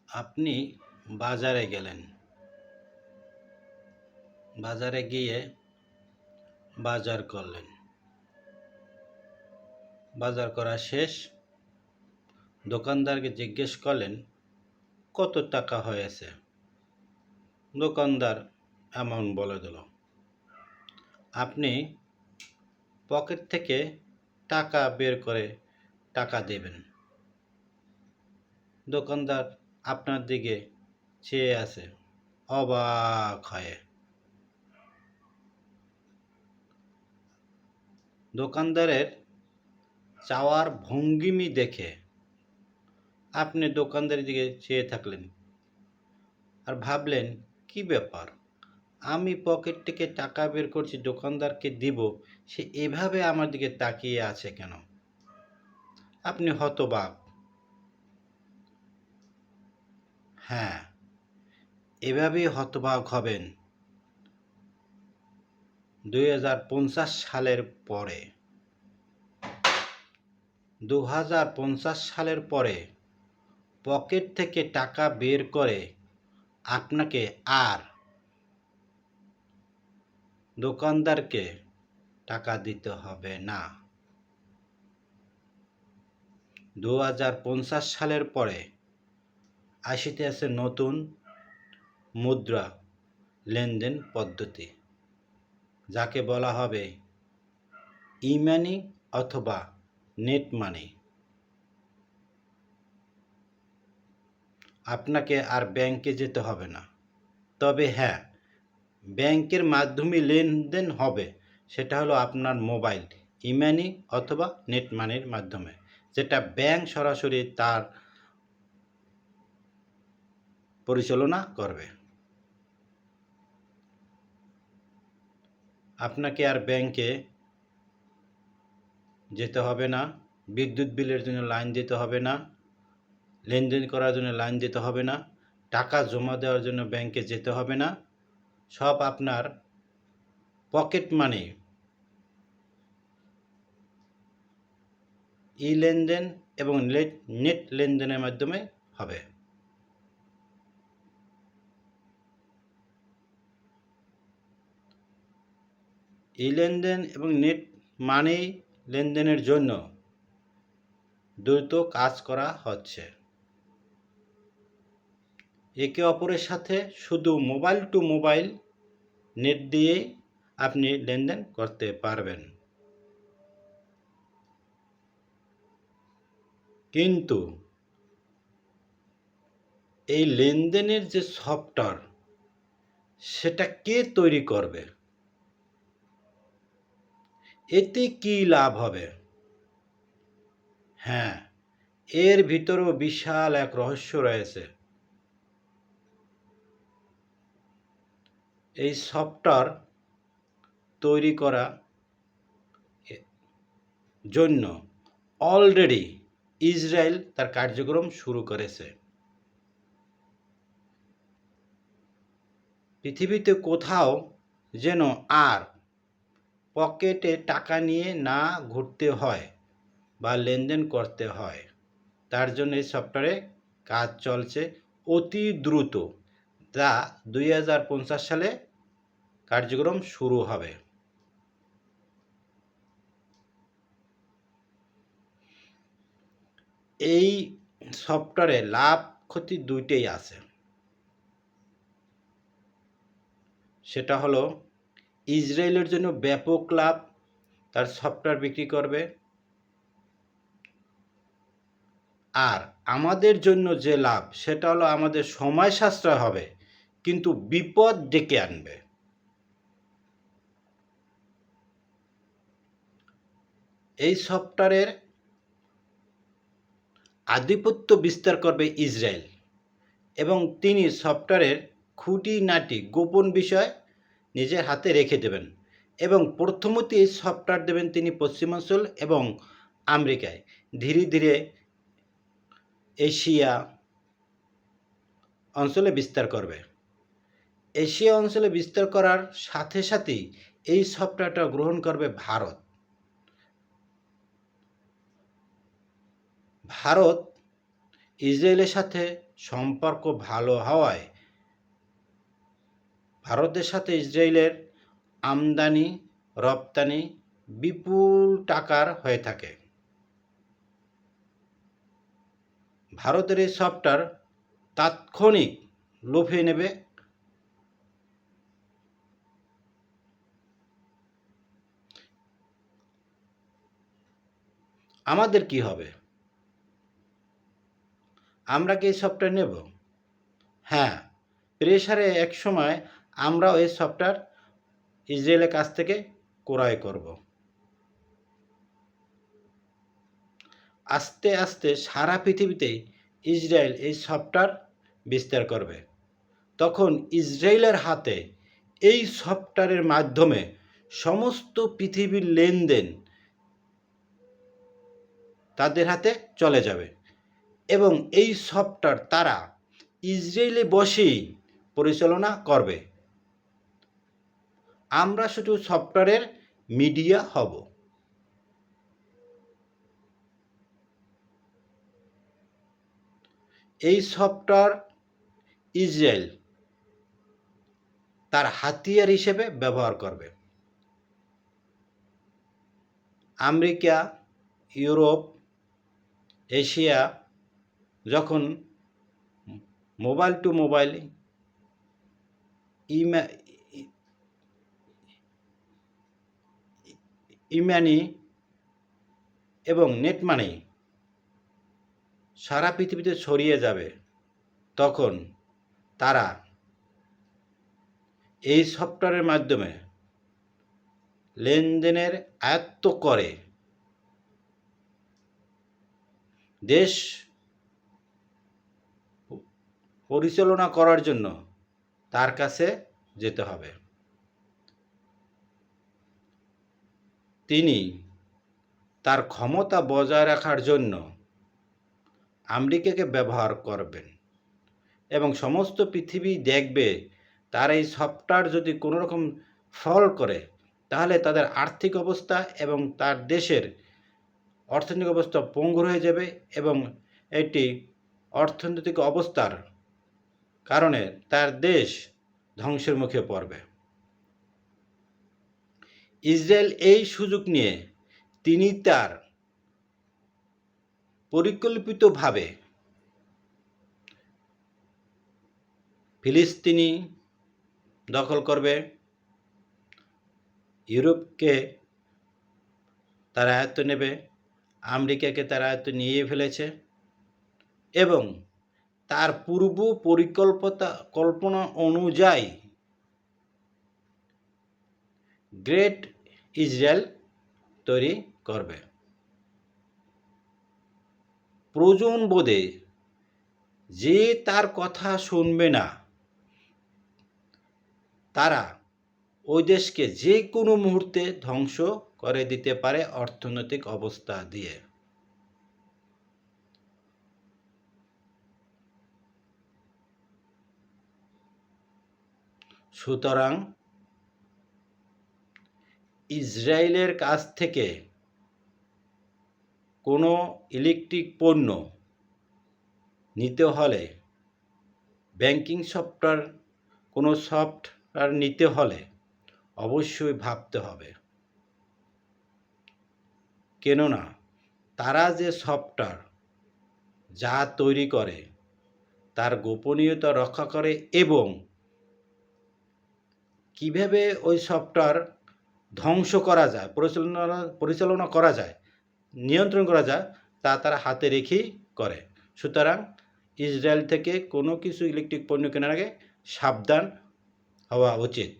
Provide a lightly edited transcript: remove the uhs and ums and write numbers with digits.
আপনি বাজারে গেলেন, বাজারে গিয়ে বাজার করলেন, বাজার করা শেষ, দোকানদারকে জিজ্ঞেস করলেন কত টাকা হয়েছে। দোকানদার অ্যামাউন্ট বলে দিল। আপনি পকেট থেকে টাকা বের করে টাকা দেবেন। দোকানদার আপনার দিকে চেয়ে আছে অবাক হয়ে। দোকানদারের চাওয়ার ভঙ্গিমি দেখে আপনি দোকানদারের দিকে চেয়ে থাকলেন আর ভাবলেন, কি ব্যাপার, আমি পকেট থেকে টাকা বের করছি দোকানদারকে দিব, সে এভাবে আমার দিকে তাকিয়ে আছে কেন? আপনি হতবাক। হ্যাঁ, এভাবেই হতবাক হবেন 2050 সালের পরে। 2050 সালের পরে পকেট থেকে টাকা বের করে আপনাকে আর দোকানদারকে টাকা দিতে হবে না। 2050 সালের পরে আসিতে আছে নতুন মুদ্রা লেনদেন পদ্ধতি, যাকে বলা হবে ই মানি অথবা নেট মানি। আপনাকে আর ব্যাংকে যেতে হবে না। তবে হ্যাঁ, ব্যাংকের মাধ্যমে লেনদেন হবে, সেটা হলো আপনার মোবাইল ই মানি অথবা নেট মানির মাধ্যমে, যেটা ব্যাংক সরাসরি তার পরিচালনা করবে। আপনাকে আর ব্যাংকে যেতে হবে না, বিদ্যুৎ বিলের জন্য লাইন দিতে হবে না, লেনদেন করার জন্য লাইন দিতে হবে না, টাকা জমা দেওয়ার জন্য ব্যাংকে যেতে হবে না। সব আপনার পকেট মানি ই লেনদেন এবং নেট লেনদেনের মাধ্যমে হবে। ই লেনদেন এবং নেট মানি লেনদেনের জন্য দ্রুত কাজ করা হচ্ছে। একে অপরের সাথে শুধু মোবাইল টু মোবাইল নেট দিয়েই আপনি লেনদেন করতে পারবেন। কিন্তু এই লেনদেনের যে সফটওয়্যার, সেটা কে তৈরি করবে? এতে কি লাভ হবে? হ্যাঁ, এর ভিতরেও বিশাল এক রহস্য রয়েছে। এই সফটওয়্যার তৈরি করা জন্য অলরেডি ইসরায়েল তার কার্যক্রম শুরু করেছে। পৃথিবীতে কোথাও যেন আর পকেটে টাকা নিয়ে না ঘুরতে হয় বা লেনদেন করতে হয়, তার জন্য এই সফটওয়্যারে কাজ চলছে অতি দ্রুত, যা 2050 সালে কার্যক্রম শুরু হবে। এই সফটওয়্যারে লাভ ক্ষতি দুইটাই আছে। সেটা হলো ইসরায়েলের জন্য ব্যাপক লাভ, তার সফটওয়্যার বিক্রি করবে। আর আমাদের জন্য যে লাভ, সেটা হলো আমাদের সময় সাশ্রয় হবে, কিন্তু বিপদ ডেকে আনবে। এই সফটওয়্যারের আধিপত্য বিস্তার করবে ইসরায়েল, এবং তিনি সফটওয়্যারের খুঁটিনাটি গোপন বিষয় নিজের হাতে রেখে দেবেন, এবং প্রথমত এই সফটওয়্যার দেবেন তিনি পশ্চিমাঞ্চল এবং আমেরিকায়। ধীরে ধীরে এশিয়া অঞ্চলে বিস্তার করবে। এশিয়া অঞ্চলে বিস্তার করার সাথে সাথেই এই সফটওয়্যারটা গ্রহণ করবে ভারত। ভারত ইসরায়েলের সাথে সম্পর্ক ভালো হওয়ায় ভারতের সাথে ইসরায়েলের আমদানি রপ্তানি বিপুল টাকার হয়ে থাকে। ভারতের এই সফটওয়্যার তাৎক্ষণিক লোভে নেবে। আমাদের কি হবে? আমরা কি এই সফটওয়্যার নেব? হ্যাঁ, প্রেসারে এক সময় আমরাও এই সফটওয়্যার ইসরায়েলের কাছ থেকে ক্রয় করব। আস্তে আস্তে সারা পৃথিবীতে ইসরায়েল এই সফটওয়্যার বিস্তার করবে। তখন ইসরায়েলের হাতে এই সফটওয়্যারের মাধ্যমে সমস্ত পৃথিবীর লেনদেন তাদের হাতে চলে যাবে এবং এই সফটওয়্যার তারা ইসরায়েলে বসেই পরিচালনা করবে। আমরা শুধু সফটওয়্যারের মিডিয়া হব। এই সফটওয়্যার ইসরায়েল তার হাতিয়ার হিসেবে ব্যবহার করবে। আমেরিকা, ইউরোপ, এশিয়া যখন মোবাইল টু মোবাইল ইমানি এবং নেট মানি সারা পৃথিবীতে ছড়িয়ে যাবে, তখন তারা এই সফটওয়্যারের মাধ্যমে লেনদেনের আয়ত্ত করে দেশ পরিচালনা করার জন্য তার কাছে যেতে হবে। তিনি তার ক্ষমতা বজায় রাখার জন্য আমেরিকাকে ব্যবহার করবেন এবং সমস্ত পৃথিবী দেখবে তার এই সফটওয়্যার যদি কোনো রকম ফল করে তাহলে তাদের আর্থিক অবস্থা এবং তার দেশের অর্থনৈতিক অবস্থা পঙ্গু হয়ে যাবে এবং এটি অর্থনৈতিক অবস্থার কারণে তার দেশ ধ্বংসের মুখে পড়বে। ইসরায়েল এই সুযোগ নিয়ে তিনি তার পরিকল্পিতভাবে ফিলিস্তিনি দখল করবে, ইউরোপকে তার আয়ত্তে নেবে, আমেরিকাকে তার আয়ত্তে নিয়ে ফেলেছে এবং তার পূর্ব পরিকল্পনা অনুযায়ী গ্রেট ইসরায়েল তৈরি করবে। প্রয়োজন বোধে যে তার কথা শুনবে না তারা ওই দেশকে যে কোনো মুহূর্তে ধ্বংস করে দিতে পারে অর্থনৈতিক অবস্থা দিয়ে। সুতরাং ইসরায়েলের কাছ থেকে কোনো ইলেকট্রিক পণ্য নিতে হলে, ব্যাংকিং সফটওয়্যার কোনো সফটওয়্যার নিতে হলে অবশ্যই ভাবতে হবে, কেননা তারা যে সফটওয়্যার যা তৈরি করে তার গোপনীয়তা রক্ষা করে এবং কিভাবে ওই সফটওয়্যার ধ্বংস করা যায়, পরিচালনা করা যায়, নিয়ন্ত্রণ করা যায় তা তারা হাতে রেখেই করে। সুতরাং ইসরায়েল থেকে কোনো কিছু ইলেকট্রিক পণ্য কেনার আগে সাবধান হওয়া উচিত।